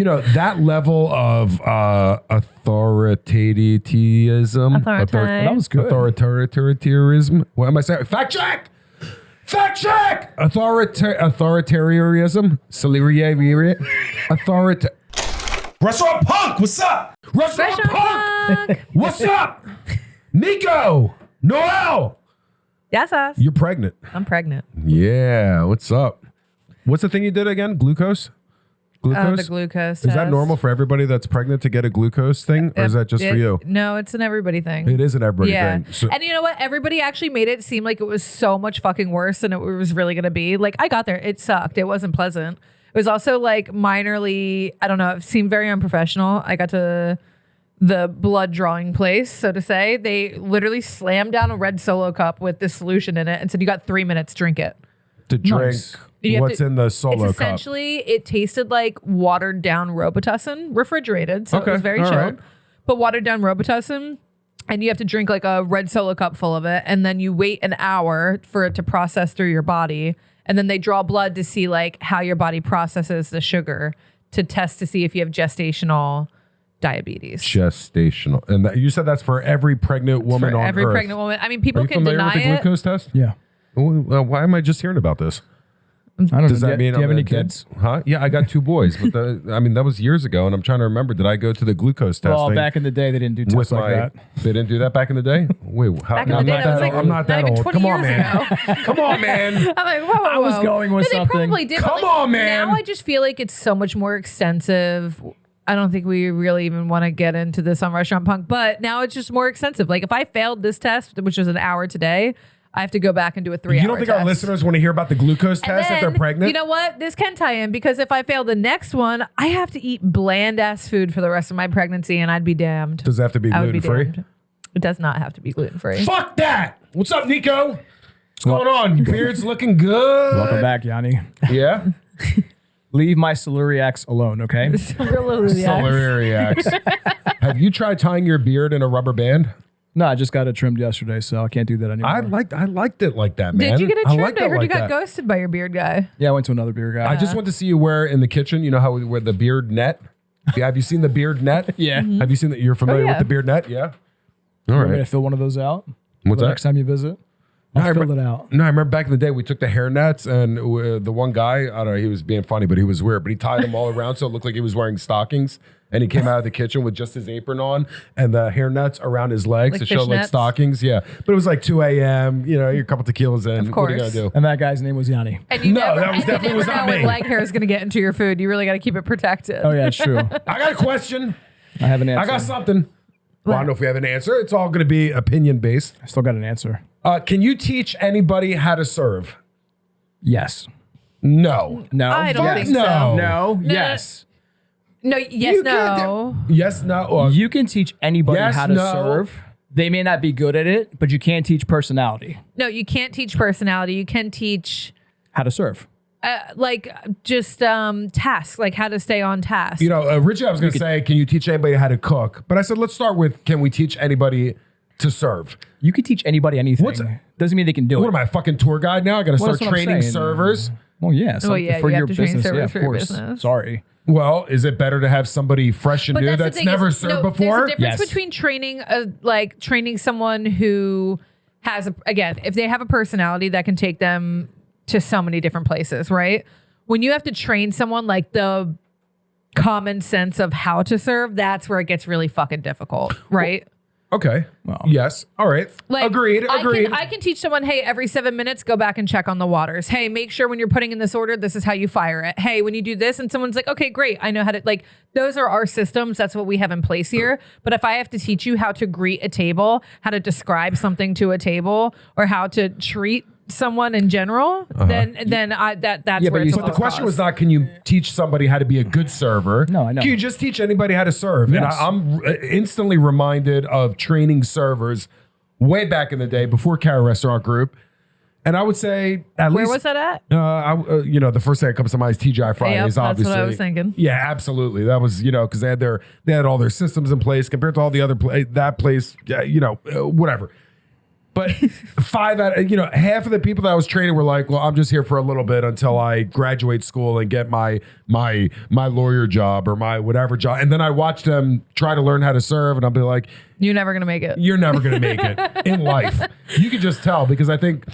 know, that level of authoritarianism. That was good. Authoritarianism. What am I saying? Fact check! Fact check! Authoritarianism. Restaurant Punk, what's up? Restaurant Punk! What's up? Nico! Noelle! Yes, us. You're pregnant. I'm pregnant. Yeah, what's up? What's the thing you did again? Glucose? The glucose Is that normal for everybody that's pregnant to get a glucose thing? Or is that just for you? No, it's an everybody thing. It is an everybody thing. So, and you know what? Everybody actually made it seem like it was so much fucking worse than it was really going to be. Like, I got there. It sucked. It wasn't pleasant. It was also like minorly, I don't know, it seemed very unprofessional. I got to the blood drawing place, so to say. They literally slammed down a red Solo cup with this solution in it and said, you got 3 minutes, drink it. to drink what's in the Solo cup. Essentially, it tasted like watered down Robitussin, refrigerated, so it was very chilled. Right. But watered down Robitussin, and you have to drink like a red Solo cup full of it, and then you wait an hour for it to process through your body, and then they draw blood to see like how your body processes the sugar to test to see if you have gestational diabetes. Gestational. And you said that's for every pregnant woman on every Earth. pregnant woman. I mean, people can familiar deny with the glucose test? Yeah. Well, why am I just hearing about this? I don't Does know. that mean do you have I'm any dead? kids? Huh? Yeah, I got 2 boys. But that was years ago, and I'm trying to remember. Did I go to the glucose testing? Well, back in the day, they didn't do tests like that. They didn't do that back in the day? Wait, how? Back in the day, that was like I'm not that even old. 20 Come on, years man. ago. Come on, man. I'm like, whoa, I was going with They something. probably did. Come on, man. Now I just feel like it's so much more extensive. I don't think we really even want to get into this on Restaurant Punk, but now it's just more extensive. Like if I failed this test, which was an hour today, I have to go back and do a 3-hour test. You don't think our listeners want to hear about the glucose test if they're pregnant? You know what? This can tie in because if I fail the next one, I have to eat bland ass food for the rest of my pregnancy, and I'd be damned. Does it have to be gluten free? It does not have to be gluten free. Fuck that! What's up, Nico? What's going on? Your beard's looking good. Welcome back, Yanni. Yeah? Leave my celeriacs alone, okay? Celeriacs. Have you tried tying your beard in a rubber band? No, I just got it trimmed yesterday, so I can't do that anymore. I liked it like that, man. Did you get it trimmed? I heard like you got that. ghosted by your beard guy. Yeah, I went to another beer guy. I just want to see you wear in the kitchen. You know how we wear the beard net? Yeah, have you seen the beard net? Yeah. Mm-hmm. Have you seen that? You're familiar with the beard net? Yeah. All I'm going right. to fill one of those out. What's that? Next time you visit, I'll fill it out. No, I remember back in the day we took the hair nets and the one guy, I don't know, he was being funny, but he was weird. But he tied them all around so it looked like he was wearing stockings. And he came out of the kitchen with just his apron on and the hair nets around his legs Like to show like fishnets? stockings. Yeah. But it was like 2 a.m. You know, you're a couple tequilas in. Of What are you course. going to do? And that guy's name was Yanni. And you No, never, that was and you definitely never was know not when me. leg hair is going to get into your food. You really got to keep it protected. Oh, yeah, it's true. I got a question. I have an answer. I got something. Well, I don't know if we have an answer. It's all going to be opinion based. I still got an answer. Can you teach anybody how to serve? Yes. No. No. I don't yes. think so. No. Yes. No, yes, You can't no. Yes, no. You can teach anybody Yes, how to no. serve. They may not be good at it, but you can teach personality. No, you can't teach personality. You can teach How to serve. tasks, like how to stay on task. You know, originally I was going to say, can you teach anybody how to cook? But I said, let's start with, can we teach anybody to serve? You can teach anybody anything. Doesn't mean they can do What it. am I, a fucking tour guide now? I got to Well, start that's what I'm training saying. servers. Well, yeah. So yeah, for you your have to train business, servers yeah, of for your course. business. Sorry. Well, is it better to have somebody fresh and But new the that's thing never is, served no, before? There's a difference Yes. between training someone who has, if they have a personality that can take them to so many different places, right? When you have to train someone like the common sense of how to serve, that's where it gets really fucking difficult, right? Okay. Well. Yes. All right. Like, Agreed. I can teach someone, hey, every 7 minutes, go back and check on the waters. Hey, make sure when you're putting in this order, this is how you fire it. Hey, when you do this, and someone's like, okay, great. I know how to, like, those are our systems. That's what we have in place here. But if I have to teach you how to greet a table, how to describe something to a table, or how to treat someone in general, then that's where it's But the question was not, can you teach somebody how to be a good server? No, I know. Can you just teach anybody how to serve? Yes. And I'm instantly reminded of training servers way back in the day before Cara Restaurant Group. And I would say at least... Where was that at? The first thing that comes to mind is TGI Fridays, Yep, obviously. that's what I was thinking. Yeah, absolutely. That was, because they had all their systems in place compared to all the other that place, whatever. But half of the people that I was training were like, well, I'm just here for a little bit until I graduate school and get my lawyer job or my whatever job. And then I watch them try to learn how to serve, and I'll be like, you're never going to make it. You're never going to make it in life. You can just tell, because I think,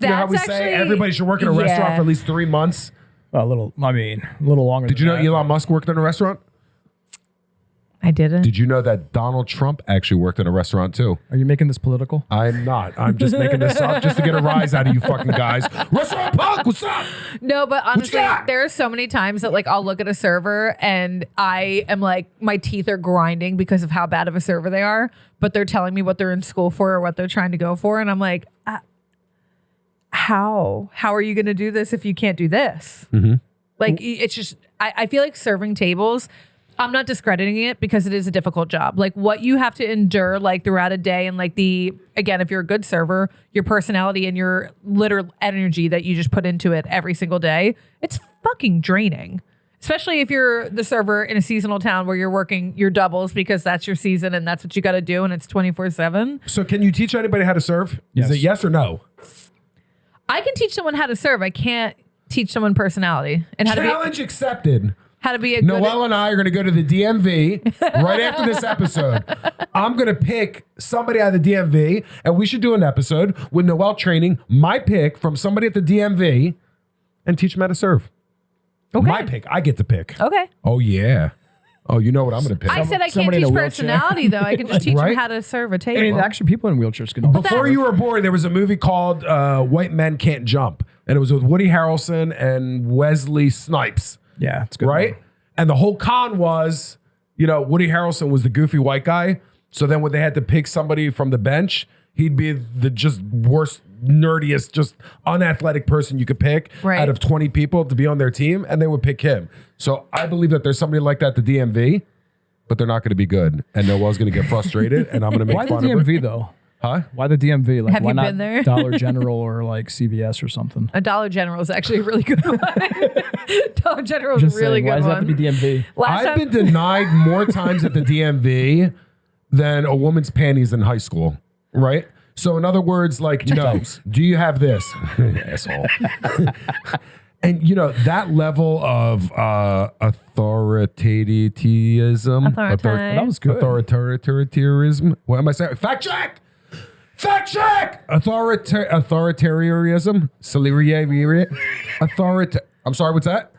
how we say everybody should work in a restaurant for at least 3 months. A little longer. Did you know Elon Musk worked in a restaurant? I didn't. Did you know that Donald Trump actually worked in a restaurant too? Are you making this political? I'm not. I'm just making this up just to get a rise out of you fucking guys. Restaurant Punk, what's up? No, but honestly, there are so many times that like I'll look at a server and I am like, my teeth are grinding because of how bad of a server they are, but they're telling me what they're in school for or what they're trying to go for. And I'm like, how are you going to do this if you can't do this? Mm-hmm. Like, it's just, I feel like serving tables, I'm not discrediting it because it is a difficult job. Like what you have to endure like throughout a day, and like again, if you're a good server, your personality and your literal energy that you just put into it every single day, it's fucking draining. Especially if you're the server in a seasonal town where you're working your doubles because that's your season and that's what you got to do, and it's 24/7. So can you teach anybody how to serve? Yes. Is it yes or no? I can teach someone how to serve. I can't teach someone personality and how Challenge accepted. How to be a Noelle and I are going to go to the DMV right after this episode. I'm going to pick somebody out of the DMV, and we should do an episode with Noelle training my pick from somebody at the DMV and teach them how to serve. Okay. My pick. I get to pick. Okay. Oh, yeah. Oh, you know what I'm going to pick. I said I can't teach personality, though. I can just teach them how to serve a table. I mean, actually, people in wheelchairs can also Before you were born, there was a movie called White Men Can't Jump, and it was with Woody Harrelson and Wesley Snipes. Yeah, it's good. Right? And the whole con was, Woody Harrelson was the goofy white guy. So then when they had to pick somebody from the bench, he'd be the just worst, nerdiest, just unathletic person you could pick out of 20 people to be on their team, and they would pick him. So I believe that there's somebody like that at the DMV, but they're not going to be good. And Noelle's going to get frustrated, and I'm going to make fun of her. Why the DMV, though? Huh? Why the DMV? Like, Have why you not been there? Dollar General or like CVS or something? A Dollar General is actually a really good one. Dollar General is Just a really saying, good one. why does it have to be DMV? I've been denied more times at the DMV than a woman's panties in high school, right? So in other words, like, no, do you have this? Asshole. And, that level of authoritarianism. That was good. Authoritarianism. What am I saying? Fact check! Fact check! Authoritarianism. I'm sorry, what's that?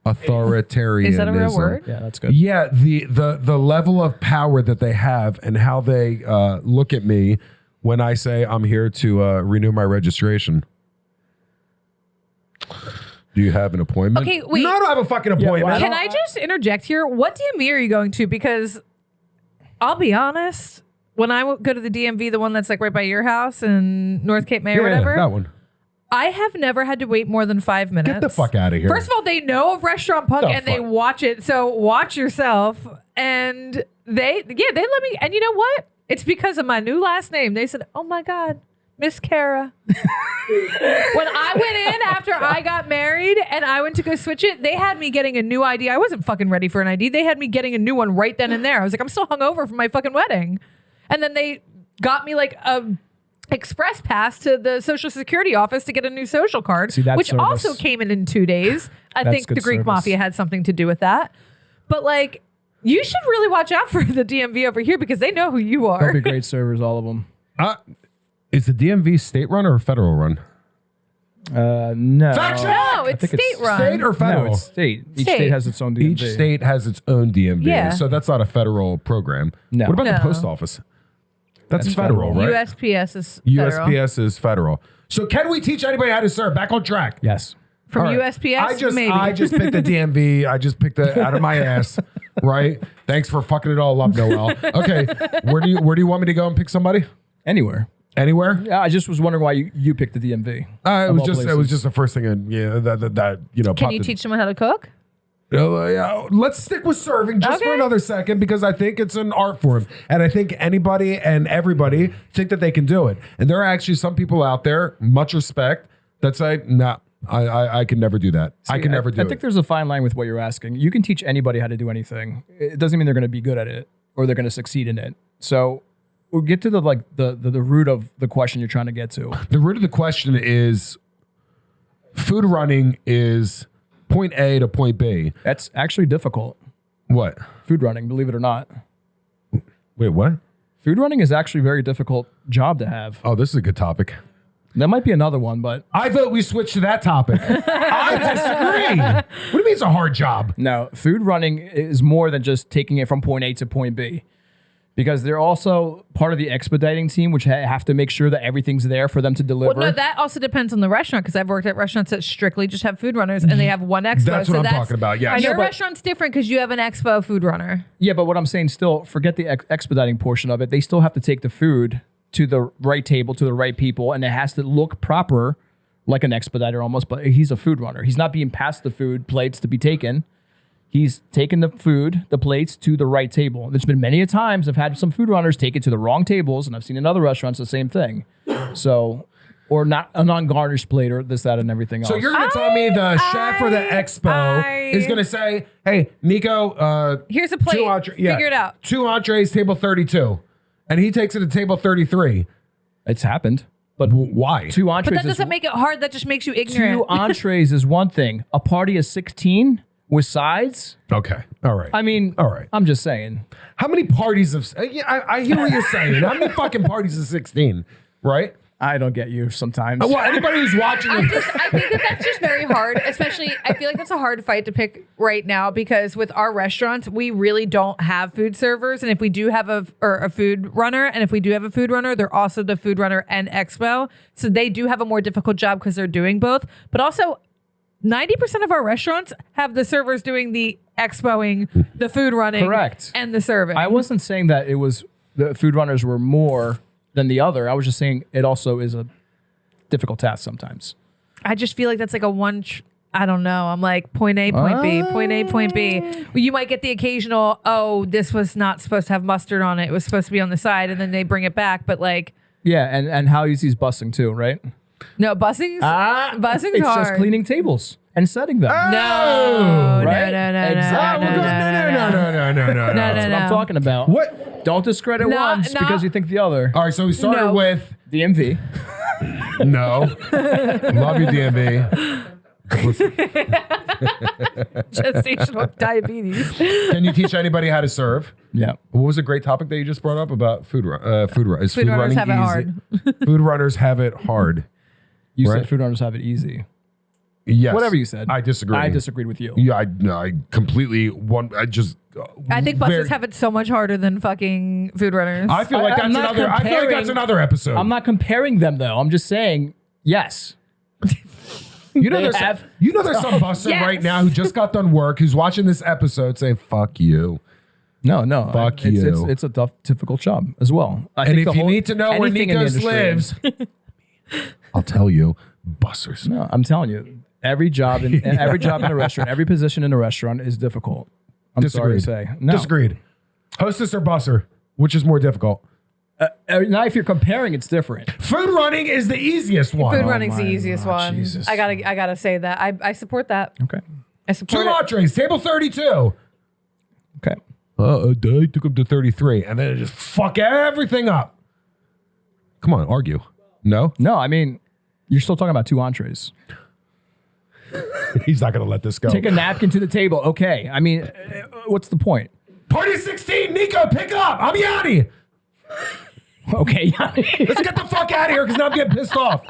Authoritarianism. Is that a real word? Yeah, that's good. Yeah, the level of power that they have and how they look at me when I say I'm here to renew my registration. Do you have an appointment? Okay, wait. No, I don't have a fucking appointment. Can I just interject here? What DMV are you going to? Because I'll be honest, when I go to the DMV, the one that's like right by your house in North Cape May or whatever, that one. I have never had to wait more than 5 minutes. Get the fuck out of here. First of all, they know of Restaurant Punk and they watch it, so watch yourself. And they let me. And you know what? It's because of my new last name. They said, "Oh my God, Miss Kara." When I went in after I got married and I went to go switch it, they had me getting a new ID. I wasn't fucking ready for an ID. They had me getting a new one right then and there. I was like, I'm still hungover from my fucking wedding. And then they got me like a express pass to the Social Security office to get a new social card, which also came in 2 days. I think the Greek Mafia had something to do with that. But like, you should really watch out for the DMV over here because they know who you are. They'll be great servers, all of them. Is the DMV state run or federal run? No. Fact check! No, it's state run. State or federal? No, it's state. Each state has its own DMV. Each state has its own DMV. Yeah. So that's not a federal program. No. What about the No. post office? That's federal, right? USPS is federal. USPS is federal. So can we teach anybody how to serve? Back on track. Yes. From All right. USPS, maybe. I just picked the DMV. I just picked it out of my ass. Right? Thanks for fucking it all up, Noelle. Okay. Where do you want me to go and pick somebody? Anywhere. Anywhere? Yeah, I just was wondering why you picked the DMV. It was just the first thing that Can you teach someone how to cook? Yeah, let's stick with serving just for another second because I think it's an art form. And I think anybody and everybody think that they can do it. And there are actually some people out there, much respect, that say, nah, I can never do that. I can never do it. I think there's a fine line with what you're asking. You can teach anybody how to do anything. It doesn't mean they're going to be good at it or they're going to succeed in it. So we'll get to the root of the question you're trying to get to. The root of the question is food running is point A to point B. That's actually difficult. What? Food running, believe it or not. Wait, what? Food running is actually a very difficult job to have. Oh, this is a good topic. That might be another one, but I vote we switch to that topic. I disagree. What do you mean it's a hard job? no, food running is more than just taking it from point A to point B. Because they're also part of the expediting team, which have to make sure that everything's there for them to deliver. Well, no, that also depends on the restaurant, because I've worked at restaurants that strictly just have food runners and they have one expo. That's what I'm talking about, yes. Your restaurant's different because you have an expo food runner. Yeah, but what I'm saying still, forget the expediting portion of it. They still have to take the food to the right table, to the right people, and it has to look proper, like an expediter almost, but he's a food runner. He's not being passed the food plates to be taken. He's taken the food, the plates, to the right table. There's been many a times I've had some food runners take it to the wrong tables, and I've seen in other restaurants the same thing. So, or not a non-garnished plate or this, that, and everything else. So you're going to tell me the chef or the expo is going to say, hey, Nico, here's a plate. Figure it out. 2 entrees, table 32. And he takes it to table 33. It's happened. But why? 2 entrees. But that doesn't make it hard. That just makes you ignorant. 2 entrees is one thing. A party of 16 with sides. Okay. All right. I mean, all right. I'm just saying. How many parties of... Yeah, I hear what you're saying. How many fucking parties of 16, right? I don't get you sometimes. Well, anybody who's watching... I think that's just very hard, especially... I feel like that's a hard fight to pick right now because with our restaurants, we really don't have food servers. And if we do have a food runner, and if we do have a food runner, they're also the food runner and expo. So they do have a more difficult job because they're doing both. But also... 90% of our restaurants have the servers doing the expoing, the food running, correct, and the serving. I wasn't saying that it was the food runners were more than the other. I was just saying it also is a difficult task sometimes. I just feel like that's like I don't know. I'm like point A, point B, point A, point B. Well, you might get the occasional, oh, this was not supposed to have mustard on it. It was supposed to be on the side, and then they bring it back. But like, yeah, and how easy's bussing too, right? No, bussing's it's hard. It's just cleaning tables and setting them. No, right? No. That's what I'm talking about. What? Don't discredit once because you think the other. All right, so we started with DMV. No. Love you, DMV. Gestational diabetes. Can you teach anybody how to serve? Yeah. What was a great topic that you just brought up about food running? Is food runners have it hard. Food runners have it hard. You said food runners have it easy. Yes. Whatever you said. I disagree. I disagreed with you. Yeah, I completely I think buses have it so much harder than fucking food runners. I feel like that's another episode. I'm not comparing them though. I'm just saying yes. You know there's some busser right now who just got done work who's watching this episode saying fuck you. No. Fuck you. It's a tough, difficult job as well. And if you need to know where Nikos lives, I'll tell you, bussers. No, I'm telling you, every job in a restaurant, every position in a restaurant is difficult. I'm sorry to say. No. Disagreed. Hostess or busser, which is more difficult? Now, if you're comparing, it's different. Food running is the easiest one. Food running's the easiest one. Jesus. I gotta say that. I support that. Okay. I support 2 entrees, table 32. Okay. I took him to 33, and then it just fuck everything up. Come on, argue. No? No, I mean, you're still talking about 2 entrees. He's not going to let this go. Take a napkin to the table. Okay. I mean, what's the point? Party 16, Nico, pick up. I'm Yanni. Okay. Let's get the fuck out of here because now I'm getting pissed off.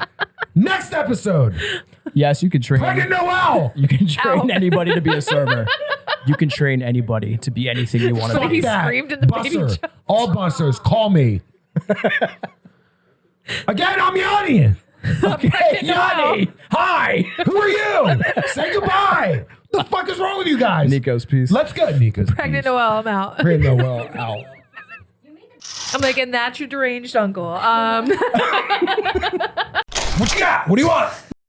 Next episode. Yes, you can train. Pregnant Noelle. You can train anybody to be a server. You can train anybody to be anything you want to be. He screamed in the baby Busser. jump. All bussers, call me. Again, I'm Yanni. Okay, Yanni. Hi. Who are you? Say goodbye. What the fuck is wrong with you guys? Nico's piece. Let's go, Nico's Pregnant Noelle, I'm out. Pregnant Noelle, out. I'm like, and that's your deranged uncle. What you got? What do you want?